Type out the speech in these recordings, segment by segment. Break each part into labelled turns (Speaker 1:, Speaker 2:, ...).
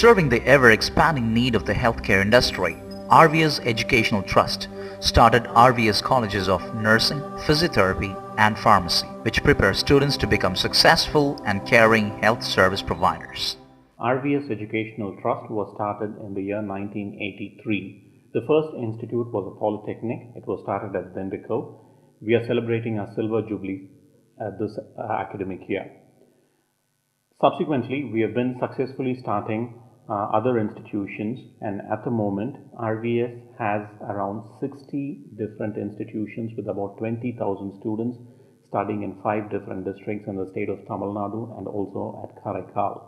Speaker 1: Serving the ever-expanding need of the healthcare industry, RVS Educational Trust started RVS Colleges of Nursing, Physiotherapy and Pharmacy, which prepare students to become successful and caring health service providers.
Speaker 2: RVS Educational Trust was started in the year 1983. The first institute was a polytechnic. It was started at Dindigul. We are celebrating our silver jubilee this academic year. Subsequently, we have been successfully starting other institutions, and at the moment RVS has around 60 different institutions with about 20,000 students studying in 5 different districts in the state of Tamil Nadu and also at Karaikal.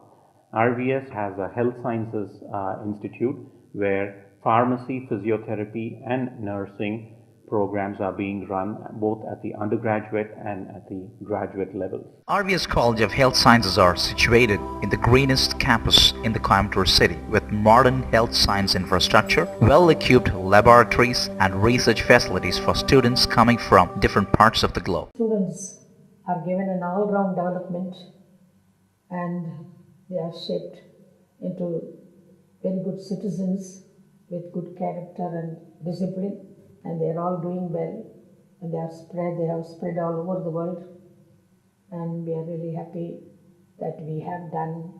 Speaker 2: RVS has a health sciences institute where pharmacy, physiotherapy and nursing programs are being run both at the undergraduate and at the graduate levels.
Speaker 1: RVS College of Health Sciences are situated in the greenest campus in the Coimbatore city with modern health science infrastructure, well-equipped laboratories and research facilities for students coming from different parts of the globe.
Speaker 3: Students are given an all-round development and they are shaped into very good citizens with good character and discipline. And they are all doing well, and they have spread all over the world, and we are really happy that we have done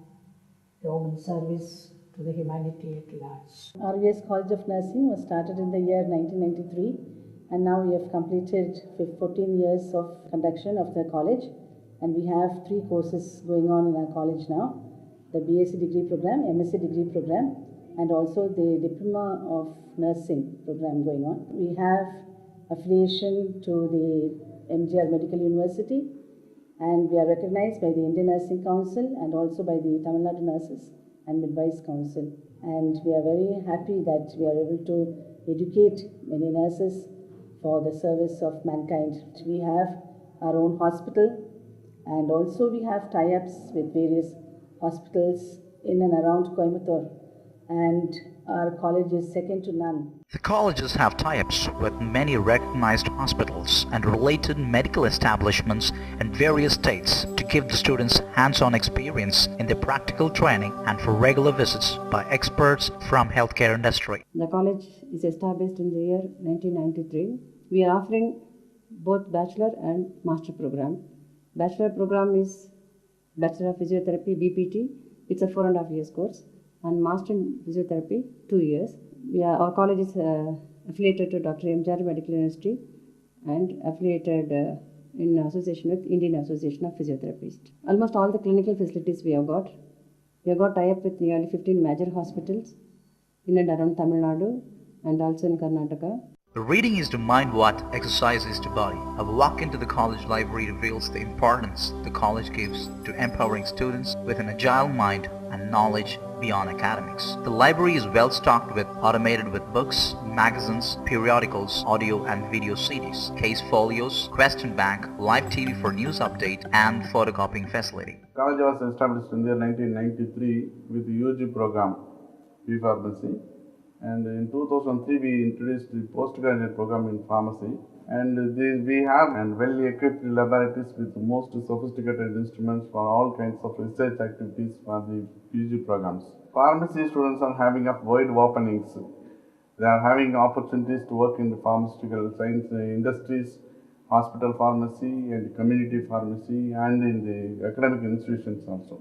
Speaker 3: Roman service to the humanity at large.
Speaker 4: RVS College of Nursing was started in the year 1993, and now we have completed 14 years of conduction of the college, and we have 3 courses going on in our college now: the BSc degree program, MSc degree program, and also the Diploma of Nursing program going on. We have affiliation to the MGR Medical University, and we are recognized by the Indian Nursing Council and also by the Tamil Nadu Nurses and Midwives Council. And we are very happy that we are able to educate many nurses for the service of mankind. We have our own hospital, and also we have tie-ups with various hospitals in and around Coimbatore, and our college is second to none.
Speaker 1: The colleges have tie-ups with many recognized hospitals and related medical establishments in various states to give the students hands-on experience in their practical training and for regular visits by experts from healthcare industry.
Speaker 4: The college is established in the year 1993. We are offering both bachelor and master program. Bachelor program is Bachelor of Physiotherapy, BPT. It's a 4.5 years course. And Master in Physiotherapy, 2 years. Our college is affiliated to Dr. MGR Medical University and affiliated in association with Indian Association of Physiotherapists. Almost all the clinical facilities we have got. We have got tie-up with nearly 15 major hospitals in and around Tamil Nadu and also in Karnataka.
Speaker 1: Reading is to mind what exercise is to body. A walk into the college library reveals the importance the college gives to empowering students with an agile mind and knowledge beyond academics. The library is well stocked with automated with books, magazines, periodicals, audio and video CDs, case folios, question bank, live TV for news update and photocopying facility.
Speaker 5: The college was established in the year 1993 with the UG program, B Pharmacy. And in 2003 we introduced the postgraduate program in pharmacy, and we have well-equipped laboratories with the most sophisticated instruments for all kinds of research activities for the PG programs. Pharmacy students are having up wide openings. They are having opportunities to work in the pharmaceutical science industries, hospital pharmacy and community pharmacy, and in the academic institutions also.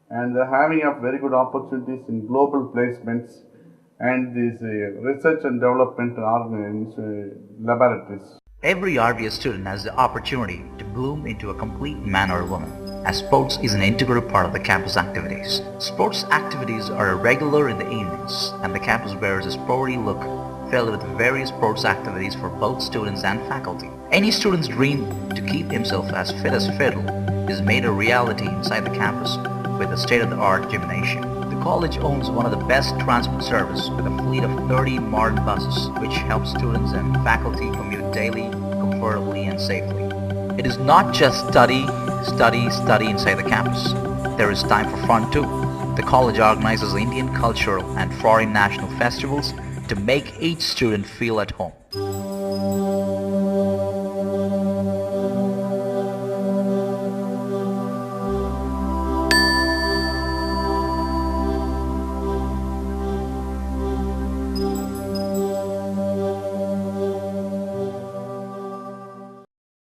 Speaker 5: And they are having up very good opportunities in global placements and these research and development laboratories.
Speaker 1: Every RVS student has the opportunity to bloom into a complete man or woman, as sports is an integral part of the campus activities. Sports activities are regular in the evenings, and the campus bears a sporty look filled with various sports activities for both students and faculty. Any student's dream to keep himself as fit as fiddle is made a reality inside the campus with a state-of-the-art gymnasium. The college owns one of the best transport service with a fleet of 30 modern buses, which helps students and faculty commute daily, comfortably and safely. It is not just study inside the campus. There is time for fun too. The college organizes Indian cultural and foreign national festivals to make each student feel at home.